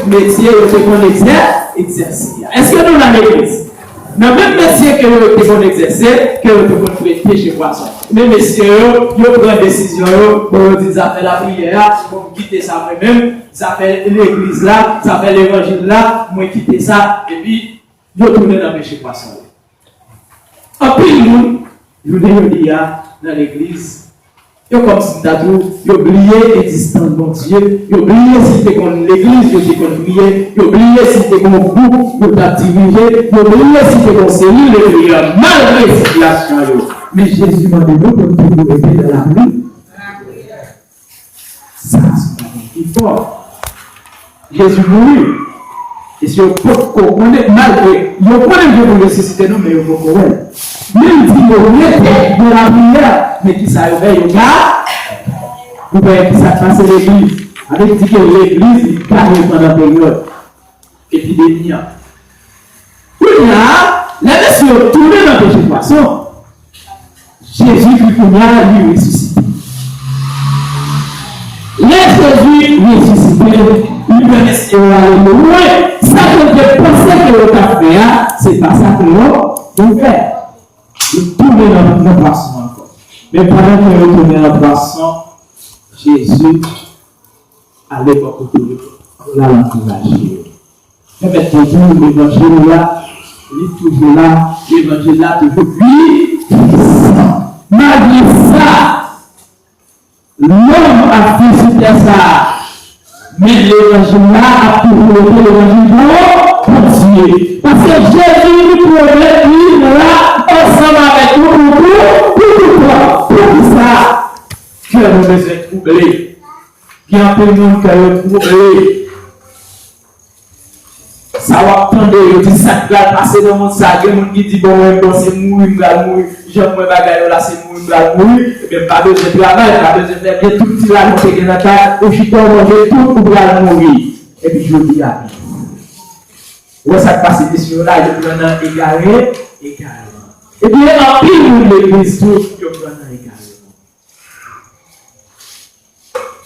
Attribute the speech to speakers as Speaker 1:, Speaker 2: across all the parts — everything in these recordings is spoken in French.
Speaker 1: métier que vous exercer. Est-ce que nous dans l'église? Dans le même métier que vous exercer, que vous prêter chez poisson. Mais messieurs, vous prenez une décision, vous dites ça fait la prière, vous quittez ça moi-même, ça fait l'église là, ça fait l'évangile là, moi quitter ça, et puis vous tournez dans le chez poisson. En plus, nous dis dans l'église, yo comme si t'as tout, yo oublié l'existence de mon Dieu, yo oublié si t'es comme l'église, yo t'es comme prier, yo oublié si t'es comme groupe, yo t'as dirigé, yo oublié si t'es comme cellule de prière, malgré la situation yo. Mais Jésus m'a dit nous pour toujours rester dans la pluie. Ça, c'est fort. Jésus mourut. Et si on peut connaître malgré, on connaît Dieu pour ressusciter nous, mais on peut connaître. Même si on est de la prière, mais qui ça réveille, on garde, vous voyez qui ça passe l'église. Avec dit que l'église, il gagne pendant la période épidémie. Oui, là, la messieurs tournée dans le péché poisson. Jésus qui a lui ressuscité. Jésus ressuscité, il peut rester loin. Ça que je pensais que l'on a fait, c'est pas ça que l'on fait. Il tourne dans le poisson encore. Mais pendant que l'on tourne dans le poisson, Jésus, à l'époque où on l'a encouragé. Et maintenant, l'évangile là, il est toujours là, l'évangile là, toujours puissant. Malgré ça, l'homme a fait sur ça. Mais l'évangile là a toujours été l'évangile pour Dieu. Parce que Jésus nous promet vivre là, ensemble avec nous, pour ça. Que nous besoin troublés. Qui a peu de monde qui a troublé. Ça va attendre, il dit ça va passer dans mon sac. Il y a des gens qui disent bon, c'est mourir, j'aime moi bagaille là, c'est mourir, et bien pas besoin de travail, pas besoin de faire tout petit là, on fait dans ta, au chiton, manger tout, pour mourir. Et puis je dis à lui. Ça passe ici là, je prends égaré. Et bien en pile de l'église, tout, je prends égaré.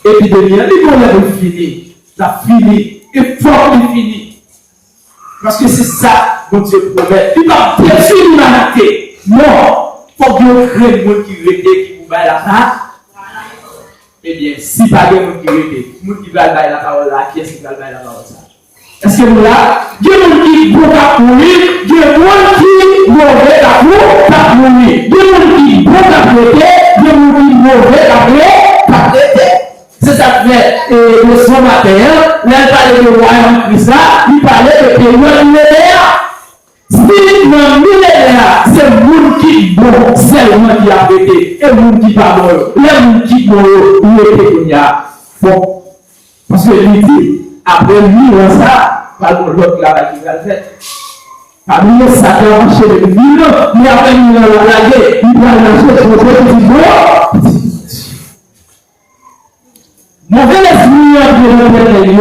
Speaker 1: Et puis de bien, les problèmes finis, ça finit, et fort fini. Parce que c'est ça que Dieu promet. Il va détruire l'humanité. Non. Il faut que Dieu crée le monde qui rete, qui vous baille la part. Eh bien, si pas de monde qui rete, le monde qui va bailler la parole là, qui est-ce qui va bailler la parole ça? Est-ce que vous là, Dieu monde qui bon à mourir, Dieu monde qui mauvais à mourir. Dieu monde qui bon à prêter, Dieu monde qui mauvais à prêter. C'est ça que fait le son matin, là, il parlait de royaume Christ, il parlait de période millénaire. Si dans le millénaire, c'est le monde qui est bon, c'est le monde qui a pété, et le monde qui n'est pas bon, le monde qui est bon, il est bon. Parce que lui dit, après lui, ça, pas l'autre là qui va le faire. Parmi les ça va marcher de mille ans, mais après il va la laguer, il va marcher sur le petit bon. Mauvais esprit de l'Éternel, yo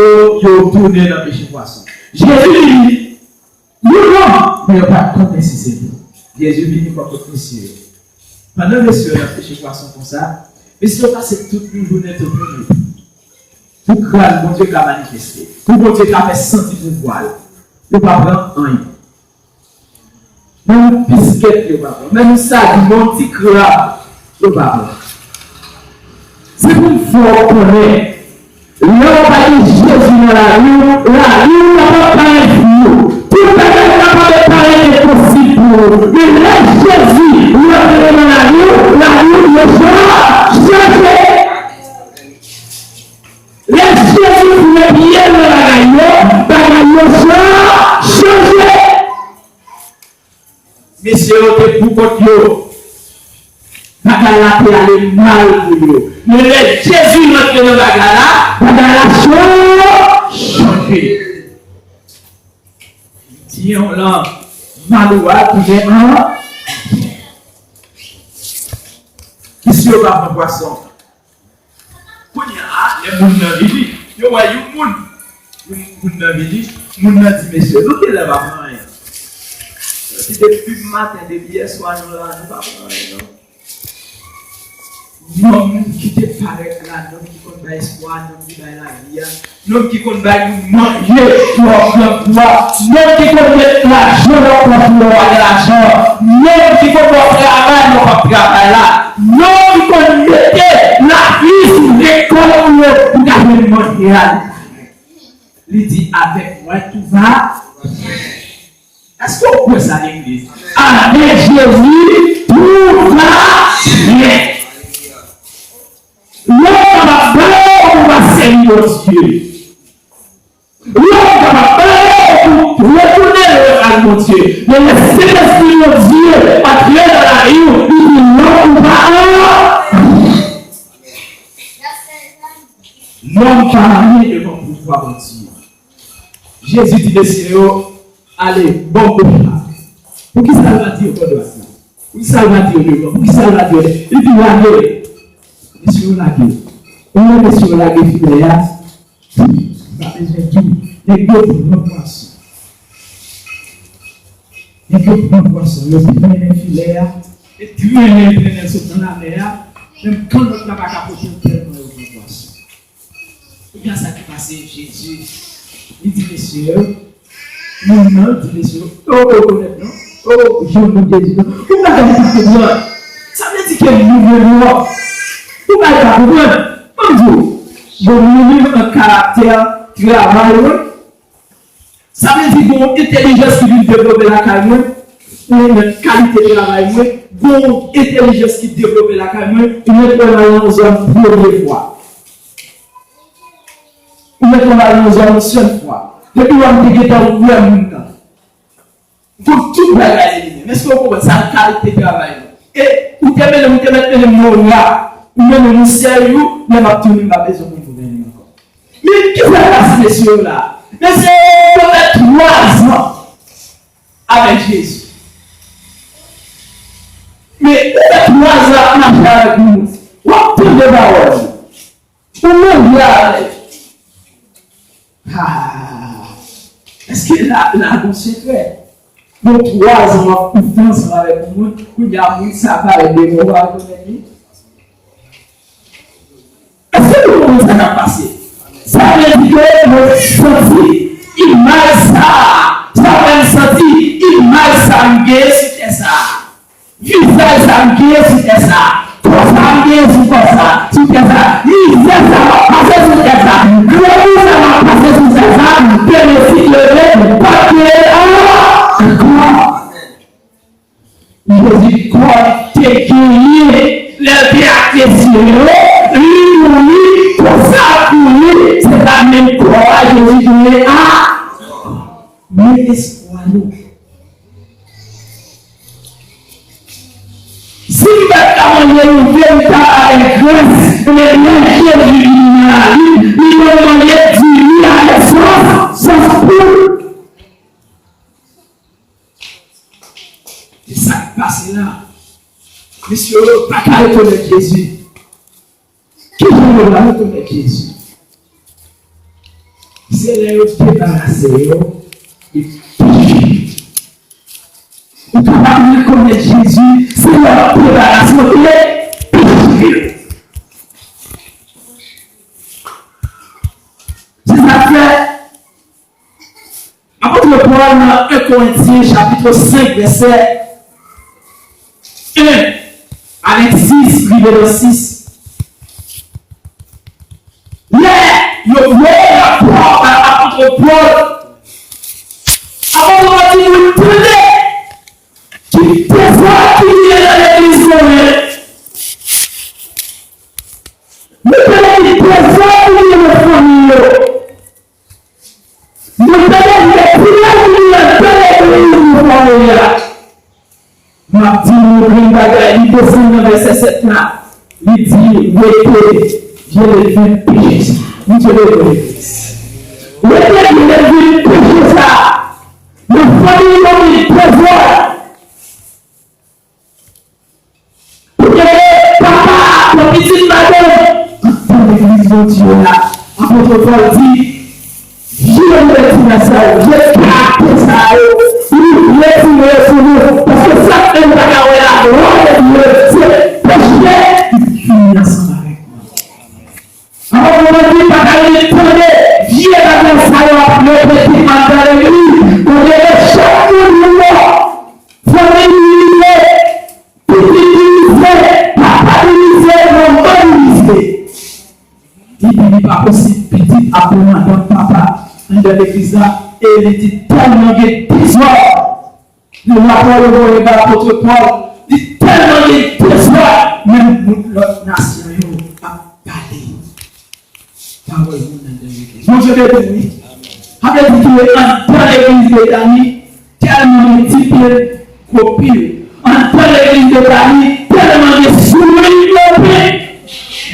Speaker 1: tourné dans le péché poisson. Jésus dit, non, mais pas contre si c'est tout. Jésus dit pas contre monsieur. Pendant monsieur dans le péché poisson comme ça, monsieur passe toute une journée, toute une nuit. Tout crâne, bon Dieu qui a manifesté. Tout bon Dieu qui a fait sentir pouvoir. Il ne va pas prendre rien. Même une biscuit, il ne va pas prendre. Même ça, mon petit crâne, il ne va pas prendre. C'est pour vous connaître. Là, on va dire Jésus dans la rue n'a pas parlé pour nous. Tout le monde n'a pas parlé de possible pour nous. Mais là, Jésus, il va aller dans la rue, le jour, changer. Là, Jésus pouvait bien dans la rue, changer. Messieurs, on est pour contre Bagala peut aller mal pour nous. Mais Jésus rentre dans Bagala, Bagala change. Disons là, Maloua qui est un. Qui se va prendre poisson. Quand il y a les gens dans l'île, il y a des gens dans l'île, les gens dit, monsieur, nous ne l'avons pas prendre rien. Si depuis le matin, depuis hier soir, nous ne l'avons pas prendre rien. Non qui te paraît là, non qui compte espoir, non qui va la vie, non qui compte manger l'emploi, non qui compte mettre l'argent dans l'argent, non qui compte travailler dans travail là, non qui compte mettre la vie sur l'école pour gagner le mondial. Il dit avec moi tout va. Est-ce qu'on peut ça l'église? Avec Jésus, tout va bien. L'homme va servir Dieu. L'homme va retourner à mon Dieu. Mais le Saint-Esprit de Dieu, à travers dans la rue, il dit l'homme va. L'homme va aller devant le pouvoir de Dieu. Jésus dit Seigneur, allez, bon pouvoir. Pour qui ça va dire au doigt? Pour qui ça va dire au devant? Pour qui ça va dire? Il dit allez. Monsieur Lagué, on est monsieur Lagué fidèle, ça fait tout, les gars pour nos poissons. Les gars pour nos poissons, le premier filet, et puis les sautent dans la mer, même quand notre n'a pas capoté tellement de poissons. C'est bien ça qui passe, Jésus. Il dit, messieurs, maintenant, il dit, messieurs, honnêtement, je vous dis, vous n'avez pas fait bien. Ça veut dire qu'il y a une nouvelle loi. Vous n'avez pas compris. Je vous un caractère travail. Ça veut dire que l'intelligence qui vient développer la carrière, une qualité de travail, une intelligence qui développe la carrière, une travail aux hommes première fois. Une travail aux hommes seule fois. Depuis qu'on dit que dans le monde, pour tout la réaliser. Mais ce qu'on comprend, c'est la qualité de travail. Et vous te mettez le mot là. Même nous sérieux, même à tout le monde a besoin de vous encore. Mais qui va passer, messieurs là? Mais c'est pendant 3 ans avec Jésus. Mais pendant 3 ans, on a fait avec nous. On tourne de paroles. On me regarde. Est-ce que là, bon secret? Dans 3 ans, on pense avec nous. Il y a un ça va être des mots à donner. Est-ce que vous comprenez ça va passer? Ça veut dire que vous sentez, il m'a ça. Ça veut sentir, il m'a ça, c'était ça. Visage ça, c'était ça. Toi ça, c'était ça. C'était ça. Il fait ça, va passer sur ça. Le ça va passer sur ça. Bénéfice le papier. Jésus, quoi, t'es guéri, le bien lui, pour ça, pour lui, c'est la même croix, Jésus dit, mais espoir nous. Si vous êtes une véritable avec grâce, l'énergie du il va demander du à l'essence, sans pour. C'est ça qui passe là. Monsieur, pas qu'à reconnaître Jésus. Qui veut reconnaître Jésus? C'est les débarrasser et péché. Vous pouvez reconnaître Jésus, c'est leur débarrasser et péché. C'est ça fait. Apôtre Paul dans 1 Corinthiens chapitre 5 verset 1 avec 6, verset 6. Le voir l'apôtre Paul, avant de dire vous tenez, qui prévoit qu'il y a dans l'église nous tenons qui prévoit qu'il y a dans la famille. Nous tenons les prières qu'il y a dans l'église de la famille. Ma dit, il descend dans verset 7 là. Il dit, mettez, je l'ai fait pécher. Vous te le connaissez. Le Père qui est venu pécher ça. Le famille comme il prévoit. Pour que papa, le petit madame, dans l'église de Dieu là, apôtre Paul dit, je vais dire ça, je vais capter ça. Il est sur nous, parce que ça fait la gloire de Dieu, c'est péché. dit pas qu'elle attendait, viens avec ça, le petit matin de l'église, pour que chaque jour, famille, petit lycée, papa lycée, maman lycée. Il n'est pas possible, petit après madame papa, dans l'église là, et il était tellement d'histoire. Le rapport de l'apôtre Paul dit tellement d'histoire, même notre nation a parlé. Parole de l'église. Mon Dieu est béni. Avec vous, dans l'église de Dani, tellement de types copies. Dans l'église de Dani, tellement de souris.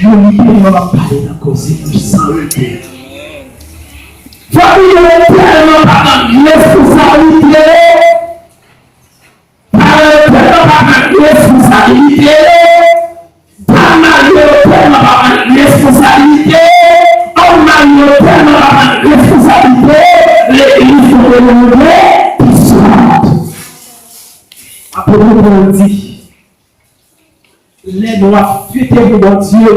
Speaker 1: Nous ne pouvons pas parler dans la cause sans le Dieu. Famille est tellement pas de responsabilité. Tellement pas de responsabilité. Tellement pas de responsabilité. On m'a tellement pas de responsabilité. L'église de l'Église qui soit. Apôtre Paul dit. Les doivent fêter pour Dieu,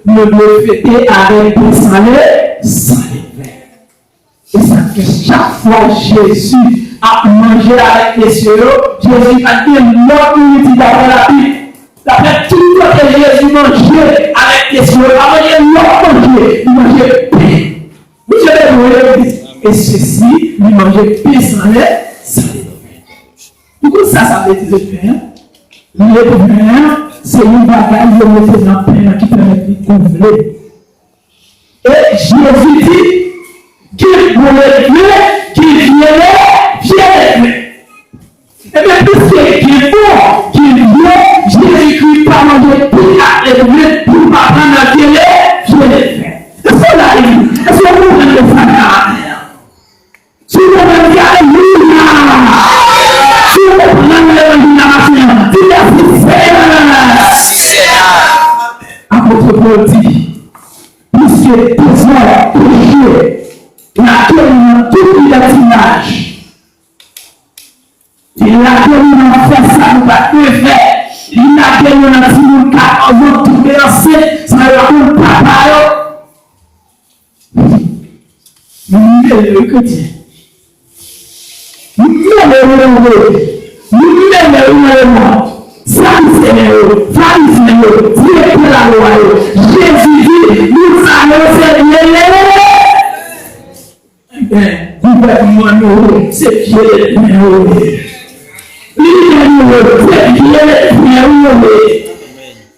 Speaker 1: nous devons fêter avec des salés sans les verres. Et ça que chaque fois Jésus a mangé avec les cieux, Jésus a dit l'autre unité d'après la Bible. D'après tout ce que Jésus mangeait avec les cieux, il a mangé l'autre manger, il mangeait pain. Vous savez, et ceci, il mangeait pain sans les verres. Du coup, ça veut dire le pain. Le pain, c'est une bagaille de mettre dans le pain qui permet de couvrir. Et Jésus dit qu'il voulait Dieu, qu'il vienne. Et bien, puisqu'il faut qu'il vienne, Jésus-Christ pas manger pour élever, pour pas prendre la vielle, je l'ai fait. Est-ce que là, est-ce que vous voulez le faire? Si vous voulez le faire, si vous voulez Apôtre Paul dit, puisque besoin péché, laquelle tout l'image, il a connu dans faire ça, nous pas faire, il a connu dans si nous avons tout versé, ça va nous papa. Nous le chrétien. Nous Jésus dit, nous allons gouvernement, c'est Dieu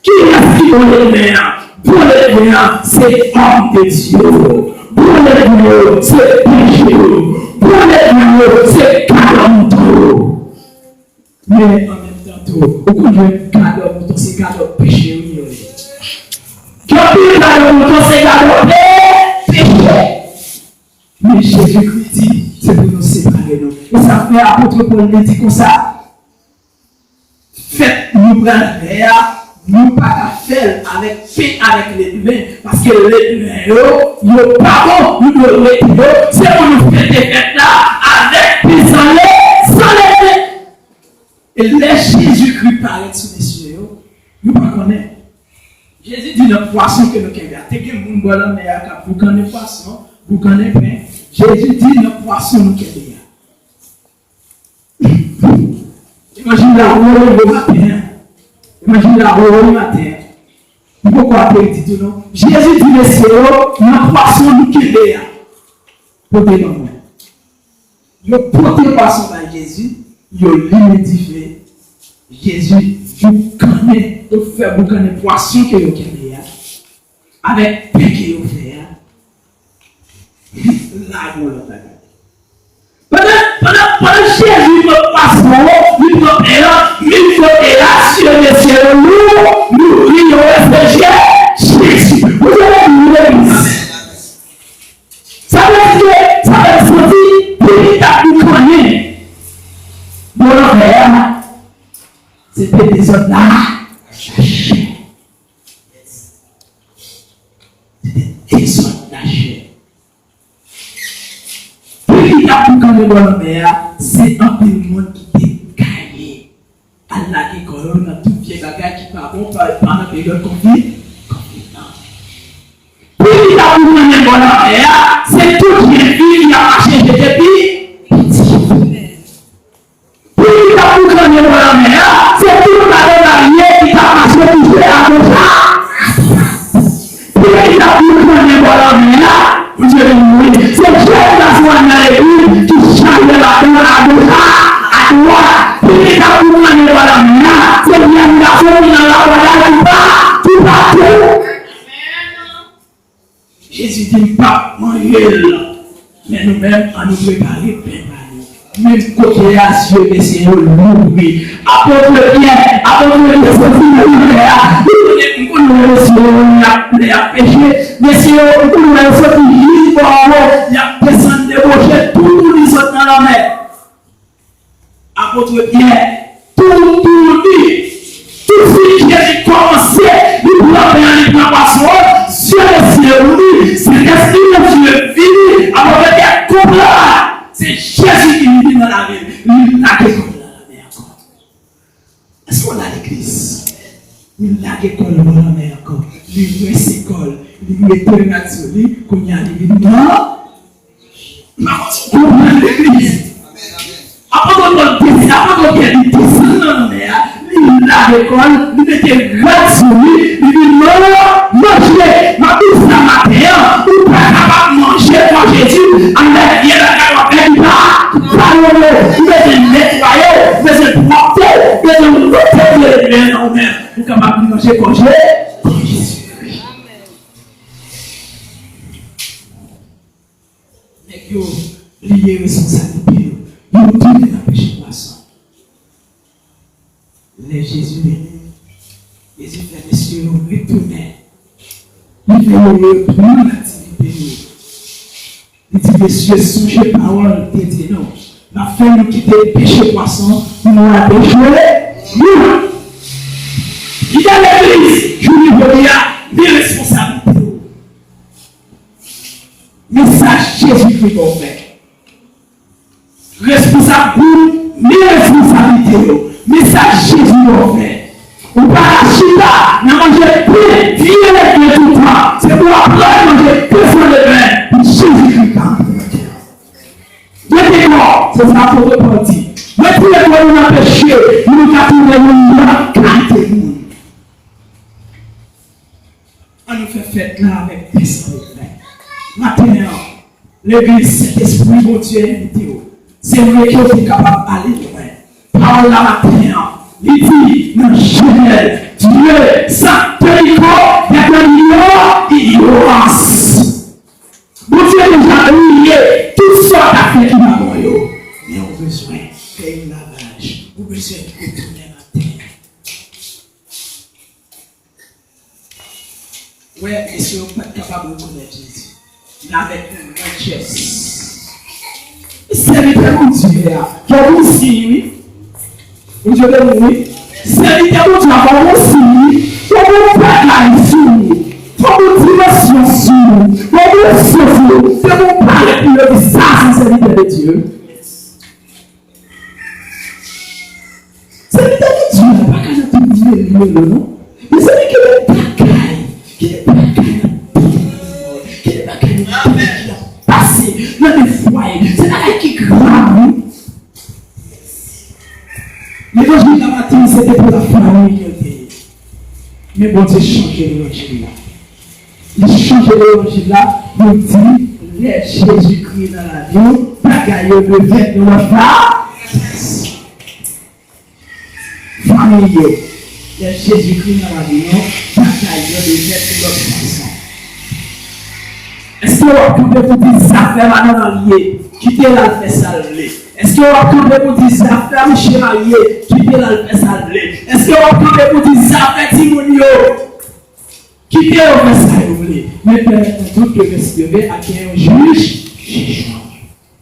Speaker 1: qui est-ce qui pour les mères? Pour les mères, c'est homme de Dieu. Pour les mères, c'est péché. Pour les mères, c'est calomnie. Mais en même temps, beaucoup de calomnie, c'est calomnie péché. Quand il calomnie, c'est calomnie péché. Mais Jésus-Christ dit, c'est pour nous séparer. Et ça fait apôtre Paul dit comme ça. Faites-nous prendre l'air, nous pas la faire avec les humains. Parce que les humains, nous pas bon, nous devons les c'est pour nous faire des fêtes là, avec des sans les. Et laisse Jésus-Christ paraître sous les cieux, nous ne connaissons pas. Jésus dit le poisson que nous avons. T'es que vous connaissez poisson, vous connaissez pas. Jésus dit le poisson nous avons. Imagine la roue le matin. Imagine la roue le matin. Pourquoi appeler dit non? Jésus dit le ciel, le poisson nous avons. Portez dans moi. Le portez poisson par Jésus, il l'identifié. Jésus, vous connaissez, vous faites beaucoup de poissons que vous avez. Avec peu que vous faites. Là, vous l'avez. Pendant Jésus me passe mon il faut sur le ciel, nous rions Jésus. Vous avez vu ça veut dire, petit à vous connaître. Mon frère, c'était des hommes là. C'était des hommes lâchés. Petit à vous connaître mon frère, c'est un peu le monde qui décaillé. Allah qui colonne dans tout pied, quelqu'un qui part bon pendant la période conflit. Petit à pour mener bon affaire, c'est toute une vie qui a marché depuis petit. Puis il a pour mener bon affaire, c'est toute la mariée qui a marché toujours à gauche. Puis il a pour mener bon affaire, c'est Dieu la joie de l'église qui change la donne à gauche, à droite. Puis il a pour mener bon affaire, c'est bien la famille dans la voyage tout partout. Jésus dit pas manger là, mais nous-mêmes, on nous préparer même côté à Dieu, mais c'est l'oubli. Apôtre bien, apôtre bien, c'est nous a péché, mais si nous avons sorti libre, il y a personne débauché, tout nous sommes dans la mer. Apôtre bien, tout dit. Tout ce qui a commencé, il doit faire une passion. Dieu est réuni, c'est l'esprit de Dieu venu. Alors, il y a comme là, c'est Jésus qui vit dans la vie. Il n'a que comme là, la mer encore. Est-ce qu'on a l'église? Il n'a que comme là, la mer encore. Il est école, il est international, qu'on y a l'église. Non? Mais on comprend l'église. Après qu'on dit descend dans la mer, il a l'école, il était gratuit, il dit non, manger, ma bouche la matin, ou pas capable de manger quand Jésus, en a bien la carotte, il va nettoyer, il va porter, il va porter les mains en mer, ou capable de manger quand Jésus. Mais yo, lié responsabilité, yo tourne dans péché poisson. Les Jésus venu, Jésus fait messieurs, retourner. Il fait reprendre l'activité. Il dit, messieurs, songez parole, il dit non. La fin nous quitter le péché poisson, nous avons péché. Nous, il y a l'église, je lui dis, des responsabilités. Message Jésus-Christ qu'on fait. Responsable, mes responsabilités. Message Jésus qu'on fait. On va à Chita, on mange plus, vieux tout le temps. C'est pour après manger que sur le pain. Pour Jésus-Christ. Mettez-moi, c'est ça pour repartir. Mettez-moi, nous avons péché, nous avons fait on nous fait fête là avec l'esprit de paix. Maintenant, l'église, cet esprit, mon Dieu, invité. C'est vrai que vous êtes capable d'aller loin. Parole la matin, il dit, dans Genèse, Dieu, sans tenir compte, il y a de l'ignorance. Mon Dieu déjà lié, tout ça a fait qui m'a donné. Mais on a besoin de faire un lavage, on a besoin de retourner la terre. Ouais, et si on n'est pas capable de reconnaître Jésus, il avait une richesse. C'est le mon Dieu, qui a aussi, oui. Vous devez mourir. C'est littéralement tu vas voir aussi. Comment faire la vie? Comment dimension sur? Comment souffrir? Comment parler pour le dire ça, c'est l'idée de Dieu. C'est l'idée de Dieu. Il n'y a pas qu'à te dire le nom. Mais c'est l'idée que le bagaille, qui est bagaille, qui est bagaille, qui a passé dans les foyers. C'est bagaille qui grave. L'évangile la matin, c'était pour la famille. Mais bon Dieu change l'évangile là. Il change l'évangile là. Il dit, les Jésus-Christ dans l'avion, bagaille le vêtement de la famille. Les Jésus-Christ dans l'avion, bagaille le vêtement de la. Est-ce que vous pouvez vous dire ça fait maintenant lié? Quittez la fait salée. Est-ce que vous pouvez vous dire ça fait Michel marié? Quittez la fait salée. Est-ce que vous pouvez vous dire ça fait Timonio? Quittez la fait salée. Mais tout que respirer à qui un juge,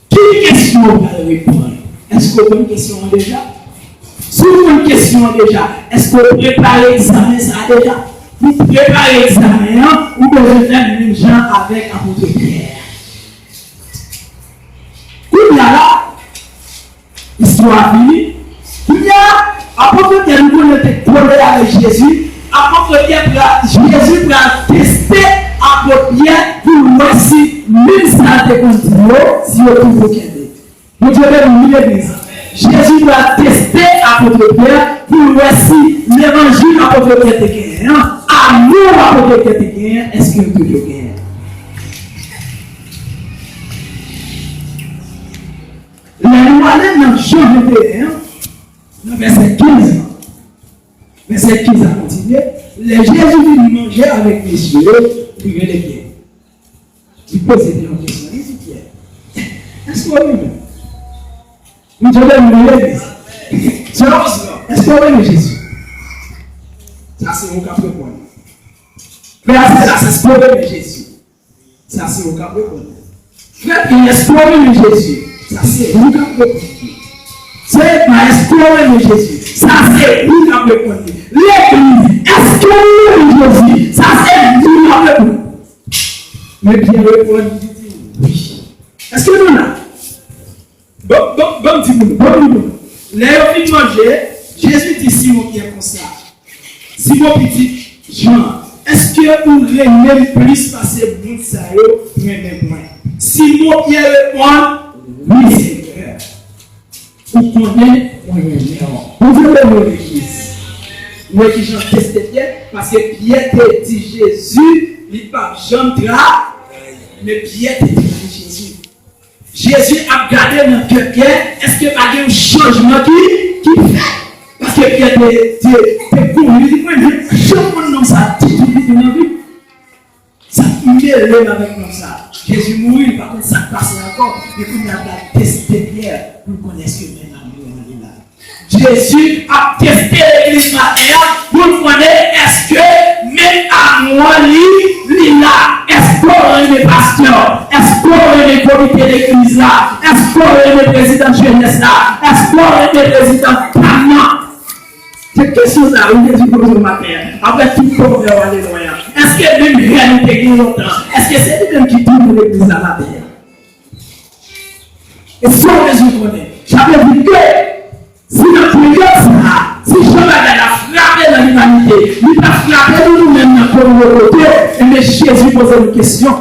Speaker 1: quelle question vous allez répondre? Est-ce que vous avez une question déjà? Si vous avez une question déjà, est-ce que vous préparez l'examen ça déjà? Vous préparez l'examen, vous devez faire le même genre avec apôtre Pierre. Il y a là, histoire finie. Il y a, apôtre Pierre, nous connaissons problème avec Jésus. Apôtre Pierre, Jésus va tester apôtre Pierre pour voir si même ça te continue, si on trouve aucun. Vous devez l'église. Jésus doit tester apôtre Pierre pour voir si l'évangile apôtre Pierre te gagne. Amour apôtre Pierre te gagne, est-ce que tu te gagne? La loi dans Jean 21, verset 15. Verset 15 a continué. Les Jésus vient manger avec messieurs, il les bien. Tu poses une question. Il dit Pierre, est-ce qu'on est nous devons l'église. Est-ce qu'on est Jésus? Ça, c'est mon cap de point. Mais là, c'est ce qu'on est Jésus. Ça, c'est mon cap de point. Frère, est-ce qu'on est Jésus? Ça, c'est mon cap de point. C'est pas est-ce qu'on est Jésus? Ça, c'est mon cap de point. L'église, est-ce qu'on est Jésus? Ça, c'est mon cap de point. Mais bien répondre, oui. Est-ce que nous là? Bon petit bout. Les filles manger, Jésus dit Simon qui est comme ça. Simon petit Jean, est-ce que vous l'aimez plus parce que vous savez, mais moins. Simon qui répond, oui Seigneur. Vous connaissez, vous voulez l'église. Moi qui j'en teste Pierre, parce que Pierre te dit Jésus, il pas Jean gras, mais Pierre te dit Jésus. Jésus a gardé dans le cœur, est-ce qu'il y a un changement qui fait? Parce que Pierre te couru, il dit, moi, je ne sais pas si tu dans la vie. Ça mêle avec comme ça. Jésus mourit, par contre, ça passe encore. Et puis, il a testé Pierre pour connaître ce que même amour est là. Jésus a testé l'église matin pour connaître est-ce que même amour est là. Est-ce qu'on est pasteur? Est-ce qu'on est comité d'église là? Est-ce qu'on est président de jeunesse là? Est-ce qu'on est président de parlement? Cette question là, où Jésus pose le matin, après tout le monde va aller loin. Est-ce que même réalité qui est longtemps? Est-ce que c'est lui-même qui dit pour l'église à la terre? Et si on Jésus connaît, j'avais dit que si notre période si Jean-Baptiste a frappé dans l'humanité, il a frappé nous-mêmes dans le côté, mais Jésus posait une question.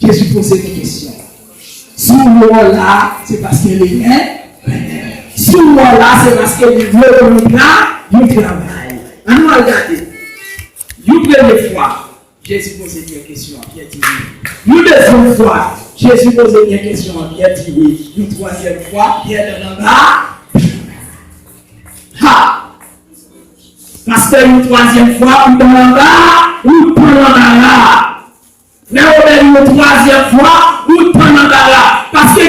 Speaker 1: Jésus posait une question. Si nous là, c'est parce qu'il est si nous là, c'est parce qu'il veut là, il travaille. On va regarder. Une première fois, Jésus posait une question à Pierre dit oui. Une deuxième fois, Jésus posait une question à Pierre dit oui. Une troisième fois, Pierre dans la ha! Parce que une troisième fois, ou dans la bas, ou pendant la mais une troisième fois, ou pendant la parce que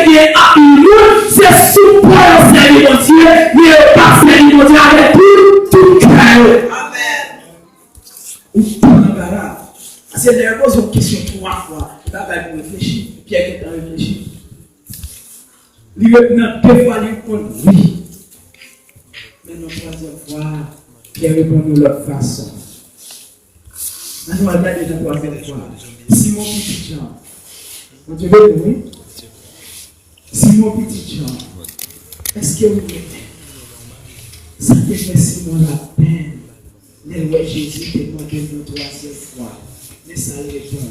Speaker 1: nous, c'est sous pour servir mon Dieu, mais pas servir mon Dieu avec tout cœur. Amen. Ou pendant la c'est d'ailleurs pose une question 3 fois. Là, vous réfléchir. Pierre qui est réfléchi. Il répond 2 fois, il répond oui. Mais la troisième fois, Pierre répond de l'autre façon. Maintenant, on va regarder la troisième fois. Simon Petit Jean. Vous devez oui? Simon Petit Jean. Est-ce que vous mettez? Ça te fait Simon la peine. Les Jésus te demande une troisième fois. Mais ça répond.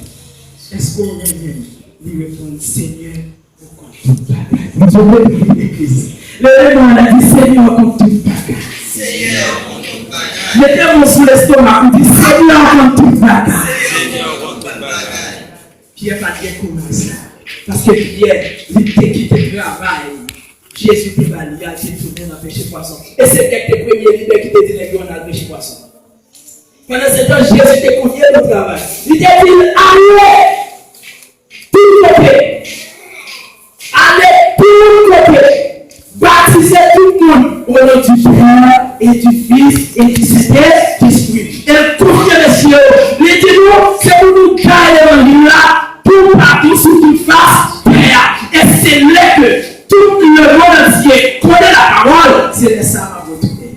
Speaker 1: Est-ce qu'on revient? Il répond Seigneur, pourquoi tout bagage? Vous devez l'église. Le répond, a dit Seigneur, pour tout bagage. Seigneur, pour tout bagage. Mettez-moi sous l'estomac, vous dites Seigneur, pour tout bagage. Seigneur, pour tout bagage. Pierre va dire comment ça? Parce que Pierre, il t'a quitté le travail. Jésus t'a validé, il a tourné dans le péché poisson. Et c'est quelques premiers leaders qui t'a dit qu'on a le péché poisson. Pendant ce temps, Jésus t'a confié le travail. Il t'a dit allez, tout côté. Allez, tout côté. Baptisez tout le monde au nom du Père et du Fils et du Saint-Esprit. Et confie les cieux. Il dit nous, c'est pour nous garder l'évangile là, pour partout sur toute face terre. Et c'est là que tout le monde entier connaît la parole. C'est ça à vous tourner.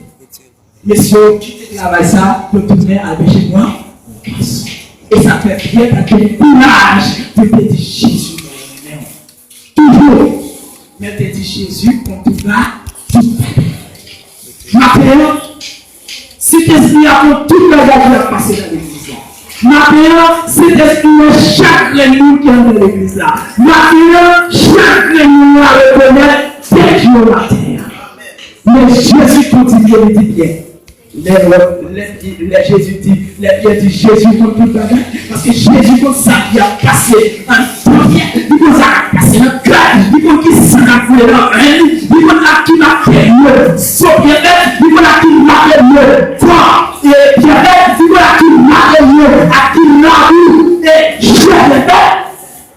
Speaker 1: Messieurs, qui travaille ça pour tourner à péché moi. Et ça fait bien parce que le courage de te dire Jésus dans le même. Toujours. Mais te dire Jésus quand tu vas, tout va. Maintenant, si tu es pour tout le monde qui va passer dans l'église, Maintenant, c'est chaque réunion qui est dans l'église là. Maintenant, chaque réunion à reconnaître c'est Dieu la terre. Mais Jésus continue de dire bien. Jésus dit, Jésus pour tout le monde. Parce que Jésus comme ça qui a passé un premier, il comme ça a passé un cœur, il comme qui s'en a foulé dans la reine, il comme là qui m'a fait mieux, son bien-être, il comme là qui m'a fait mieux, toi, et bien-être, il comme là qui m'a fait mieux, à qui m'a vu, et je l'ai fait.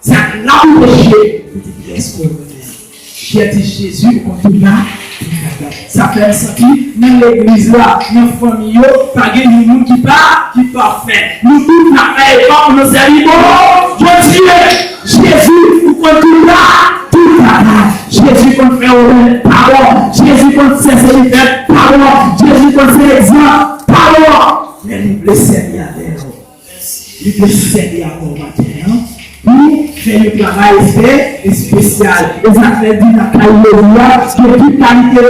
Speaker 1: C'est là où le chien, il dit, est-ce qu'on connaît? J'ai dit Jésus, on dit là. Ça fait ça qui, dans l'église là, dans la famille, pas de nous qui pas fait. Nous tous, n'avons pas nos amis. Bon, Jésus, vous continuez là, tout là. Jésus, qu'on fait au parole. Jésus, qu'on sait ce qu'il fait, parole. Jésus, qu'on sait l'exemple, parole. Mais nous blessons Seigneur. Nous blessons Seigneur pour matin. Pour faire le travail spécial. Et ça fait dire à Alléluia, qui est toute qualité de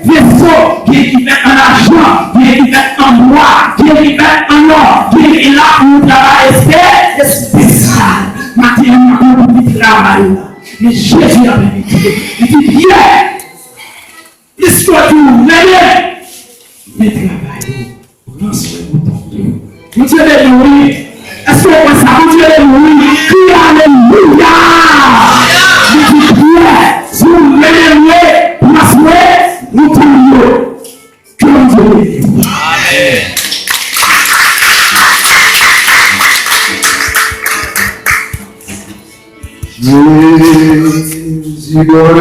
Speaker 1: vaisseau, qui est fait en argent, qui est fait en bois, qui est fait en or, qui est là pour le travail spécial. Maintenant, on a dit travail. Mais Jésus a vérité. Il dit bien, l'histoire du meilleur. Mais travail, prends soin de ton Dieu. Vous devez mourir. Est-ce qu'on peut s'abonner à mourir? Crie Alléluia! Je dis bien, si vous m'aimez, passez, vous tournez. Comme Dieu. Amen. Jésus doit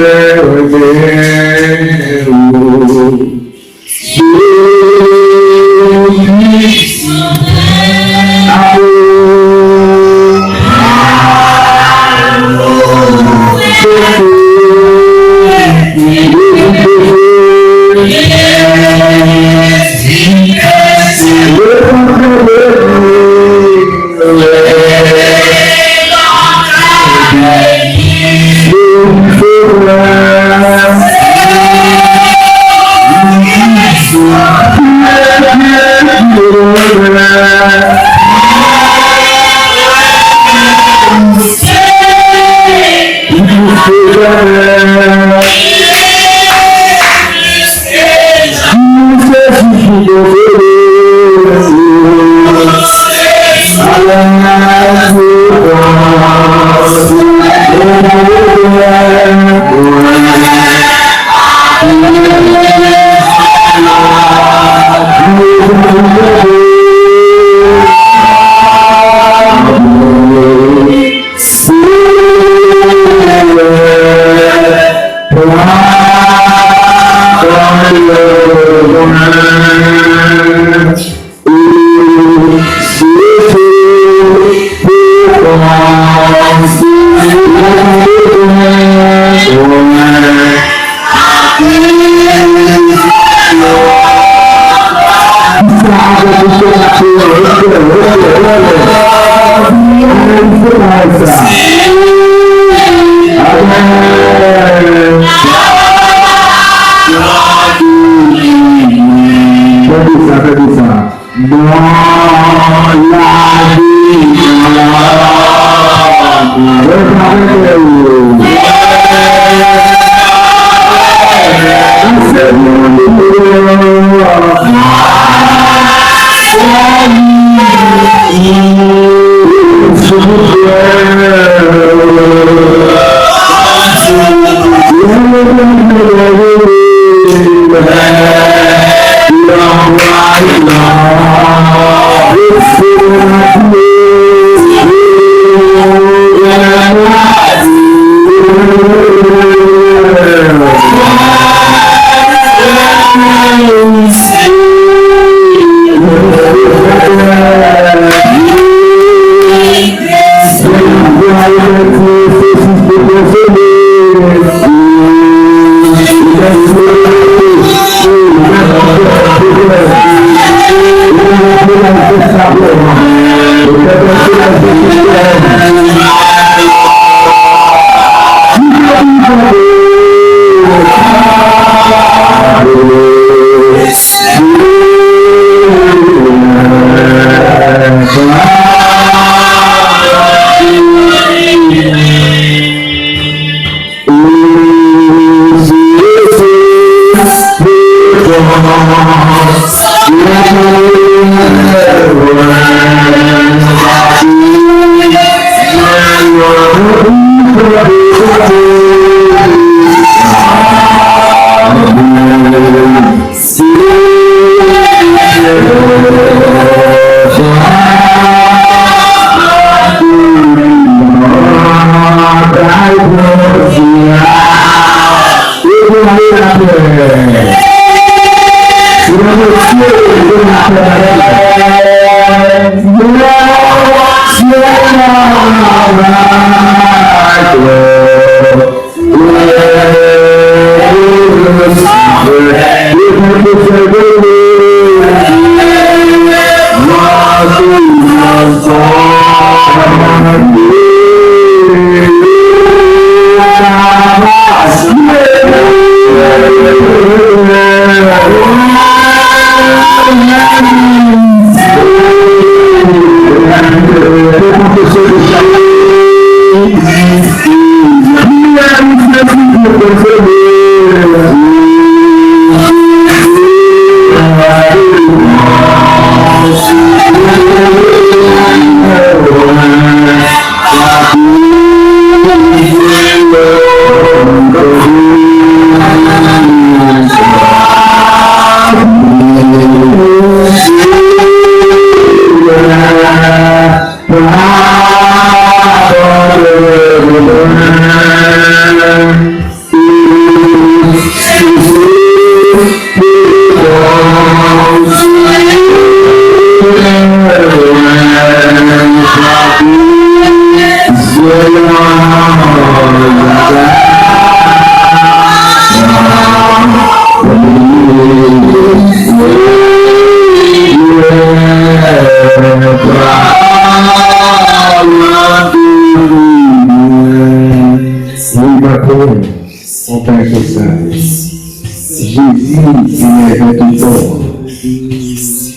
Speaker 1: Wow.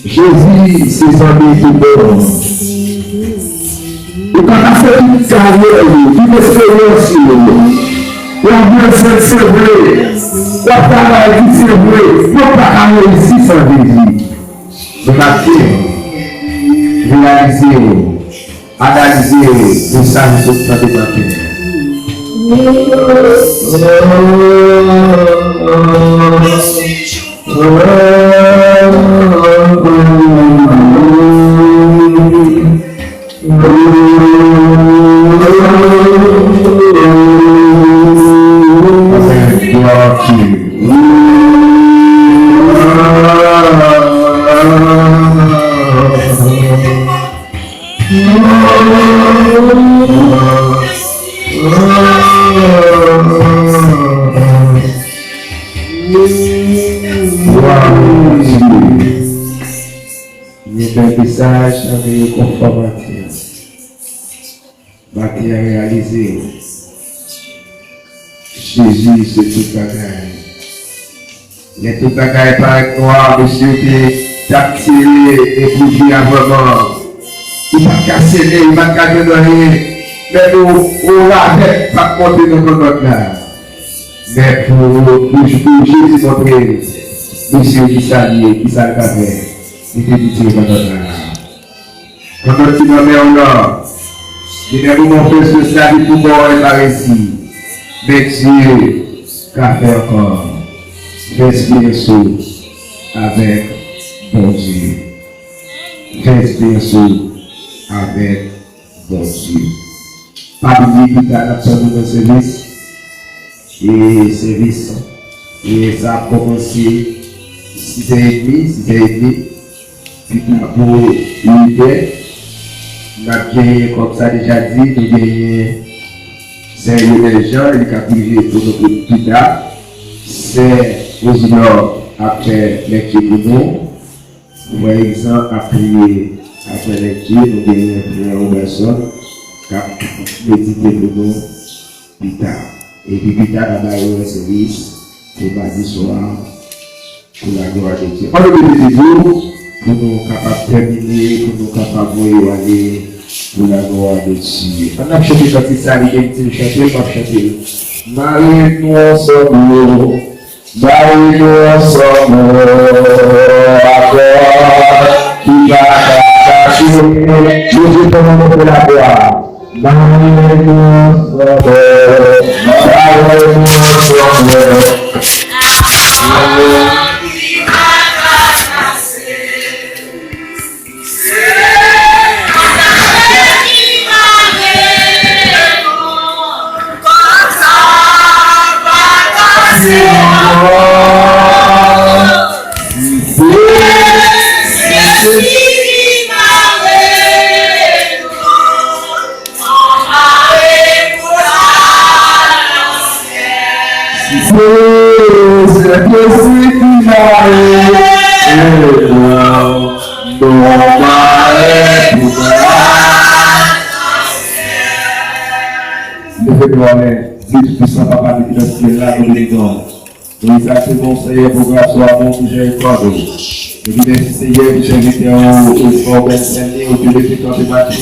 Speaker 2: Jésus, ses amis qui dorment. Et quand on fait une carrière, une expérience, l'ambiance c'est vrai, la travail c'est vrai, il ne faut pas réussir sans Jésus. Donc, réaliser, analyser le sang de ce matin. Message avec conformité, qui a réalisé. Jésus, c'est tout bagaille. Les tout bagaille par noir, monsieur, qui t'a tiré et pour dire vraiment. Il va casser, il va casser le nez. Mais on va pas monter dans notre là. Mais pour Jésus montrer, monsieur qui s'allie, qui s'allie. Il était dit dans notre âme. Quand on dit dans le nord, il y a des moments où ce cela dit pour moi et par ici. Mais Dieu, qu'a fait encore, respire sous avec bon Dieu. Respire sous avec bon Dieu. Pas oublier qu'il y a absolument de service. Et service. Et ça a commencé 6h30. Puis pour l'unité, nous avons gagné, comme ça déjà dit, nous avons gagné Saint-Lionel Jean, il a privé pour notre plus tard. C'est aux Nord après lecture de nous. Par exemple, après lecture, nous avons gagné Frère Robertson qui a médité pour nous plus tard. Et puis plus tard, nous avons un service pour mardi soir pour la gloire de Dieu. On le dit toujours. Pour nous capables de terminer, pour nous capables de aller pour la gloire de Dieu. On a chanté ça, il y a un petit chanté, on va chanter. Marie-nous ensemble, marie-nous ensemble, à toi qui va t'attacher, Jésus te montre la gloire. Marie-nous ensemble, marie-nous ensemble. Dieu puissant papa de notre ciel là et les dons. Nous exactement Seigneur pour grâce soit mon miséricorde. Nous merci Seigneur qui t'invite au bel Seigneur, au Dieu de tes temps de matin.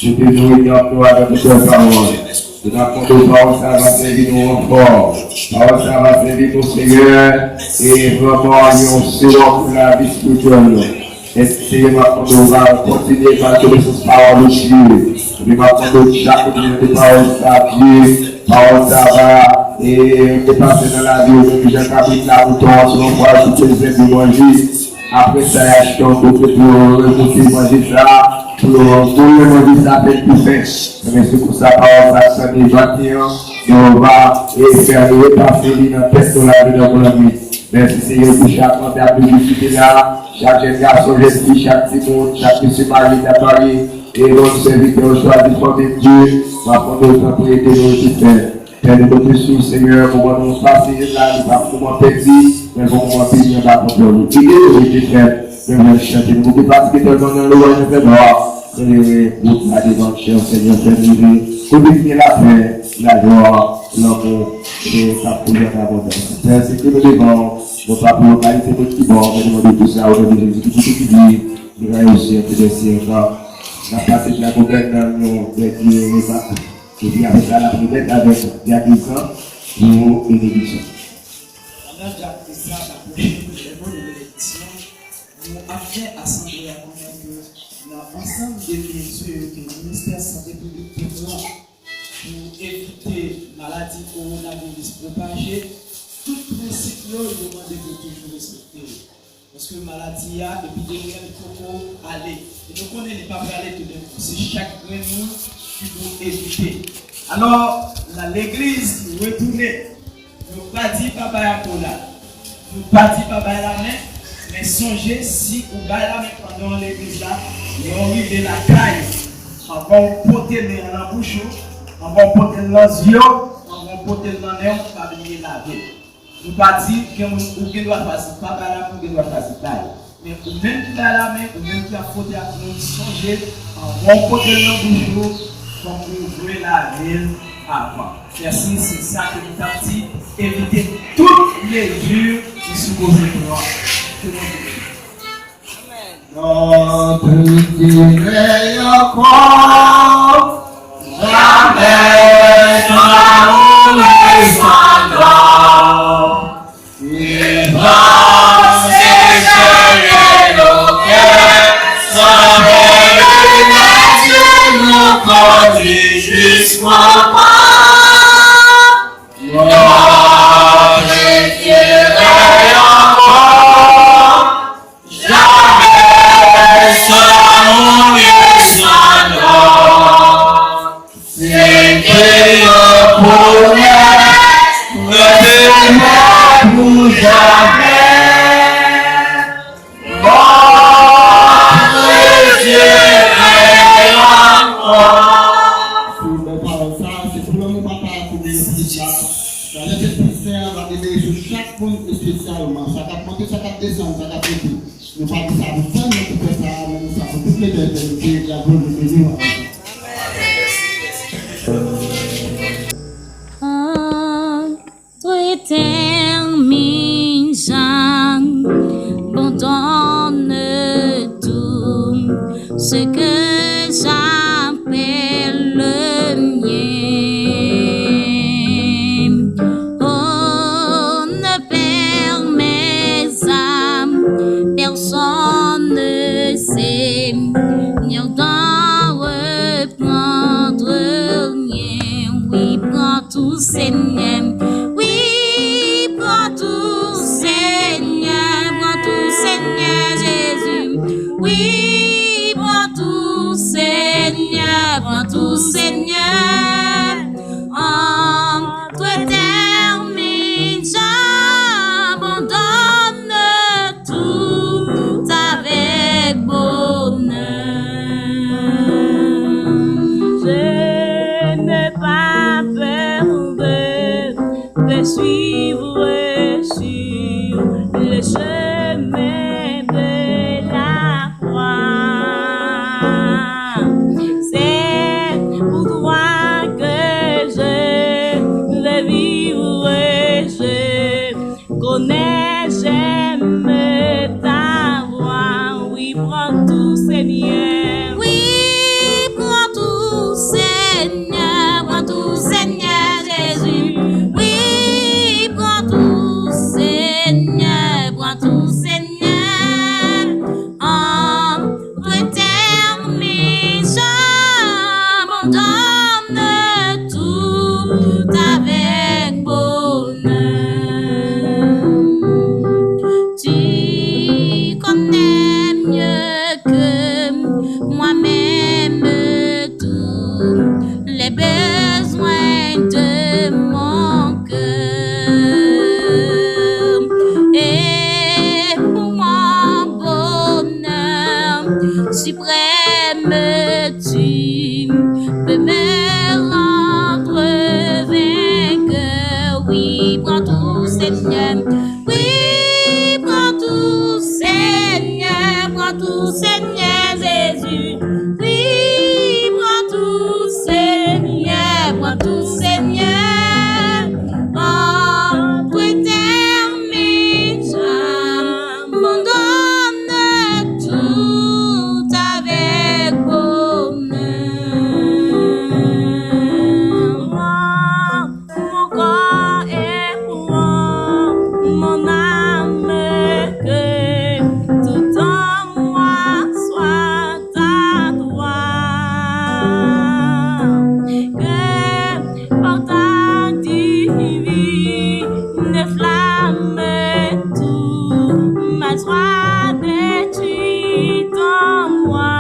Speaker 2: Je te réunis en nous avec tes paroles. Nous apprenons paroles, ça va servir nous encore. Paroles, ça va servir nous Seigneur. Et vraiment, nous serons pour la vie spirituelle. Seigneur, nous va continuer à donner cette parole aussi. Nous va prendre chaque minute de parole, ça Dieu. Parole ça va et dépasser dans la vie où j'ai capté la bouton selon moi toutes les aides de manger. Après ça, acheter un peu pour manger ça, pour manger ça avec tout fait. Mais c'est pour ça, parole ça, ça n'est pas et on va faire le repasser dans la tête de la vie de mon ami. Merci Seigneur pour chaque comptable de justice là, chaque jeune garçon, chaque petit monde, chaque monsieur mari à Paris. Et notre serviteur soit du premier Dieu, ma fondée pour aider nos étudiants. Père de notre source, Seigneur, pour nous passer là, nous pas comment perdu, mais pour comment bénir la contrôle. Nous guider nos étudiants, nous chanter, nous ne pas que tu donnes le roi de tes droits. Seigneur, pour la devant cher, Seigneur, Seigneur, pour bénir la paix, la joie, l'amour et ta prière d'abondance. Père, c'est que nous devons, nos papas, nos qualités, nos petits bons, nous demandons tout ça au nom de Jésus, tout ce qui dit, nous allons aussi un peu de siècle. La passé de la gouverne nous et puis avec ça la prière avec Jacques pour une édition.
Speaker 1: Pendant Jacques la prochaine événement de l'élection, nous avons assemblé à convaincre l'ensemble des mesures que le ministère de la Santé publique prend pour éviter maladie coronavirus propagée. Tout principe nous demande de toujours respecter. Parce que maladie a, épidémie, il faut aller. Et donc on n'est pas aller tout de même. C'est chaque nous qui doit éviter. Alors, l'église retournée, nous pas dit papa à là. Nous pas dit papa à la main, mais songez si vous baillez la main pendant l'église là, nous arrivons de la caille, on va porter dans la bouche, on va porter dans les yeux, on va porter dans les mains pour pas venir laver. Nous pas dire qu'on doit faire pas là, qu'on doit faire ça. Mais ou même qui a la main, ou même qui a faute à nous songer, on va porter dans le bouche, comme vous voulez la ville avant. Merci, c'est ça que nous avons dit. Éviter toutes les mesures qui sont posées pour nous.
Speaker 3: Notre dirait encore, jamais sans nous descendant. Il va s'échouer nos cœurs, sans Dieu nous conduit jusqu'au pas. Notre dirait encore, jamais sans nous descendant. C'est que nos promesses ne demeurent pour jamais. Notre Dieu est encore.
Speaker 4: Chaque monde spécialement, ça va monter, ça va descendre, ça va péter. Nous pas que ça vous fait, mais tout ça, mais ça fait toutes les deux, la gloire de Dieu.
Speaker 5: Tout termine, j'abandonne tout ce que j'appelle le mien. Personne ne sait, on doit reprendre rien. Oui, prends tout, Seigneur. Oui, prends tout, Seigneur. Prends tout, Seigneur Jésus. Oui, prends tout, Seigneur. Prends tout, Seigneur. En toi termine. suivre sur le chemin de la croix. C'est pour toi que je vais vivre, je connais, j'aime ta voix. Oui, prends tout, Seigneur. Oui, prends tout, Seigneur, prends tout, Seigneur Jésus. Oui, prends tout, Seigneur, prends tout, Seigneur. Entre tes mains, j'abandonne tout avec bonheur. Tu connais mieux que moi-même tous les besoins de mon cœur. Et pour mon bonheur suprême, tu peux me rendre vainqueur. Oui, prends tout, Seigneur. Oui, prends tout, Seigneur. Prends tout, Seigneur Jésus. Oui, prends tout, Seigneur. Prends tout, Seigneur. Entre tes mains, j'abandonne tout avec bonheur. Mon corps est loin, mon âme que tout en moi soit à toi. Que par ta divine flamme tout ma joie détruite en moi.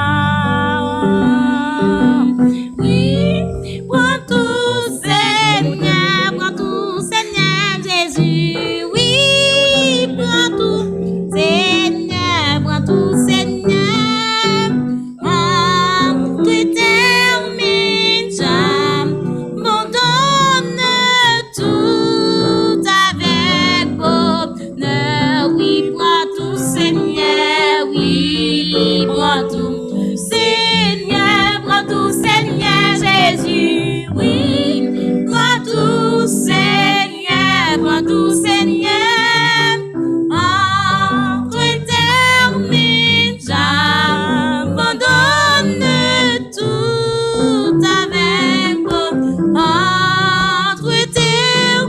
Speaker 5: Oui, prends tout, Seigneur, prends tout, Seigneur Jésus. Oui, prends tout, Seigneur, prends tout, Seigneur. Entre tes mains, j'abandonne tout avec bonheur. Oui, prends tout, Seigneur. Oui, prends tout, Seigneur, prends tout, Seigneur Jésus. Oui, prends tout, Seigneur, prends tout, Seigneur. Entre tes mains, j'abandonne tout avec bonheur. Entre tes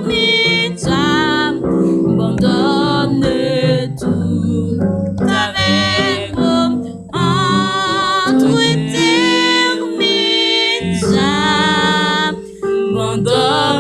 Speaker 5: mains, j'abandonne tout avec bonheur. Entre tes mains, j'abandonne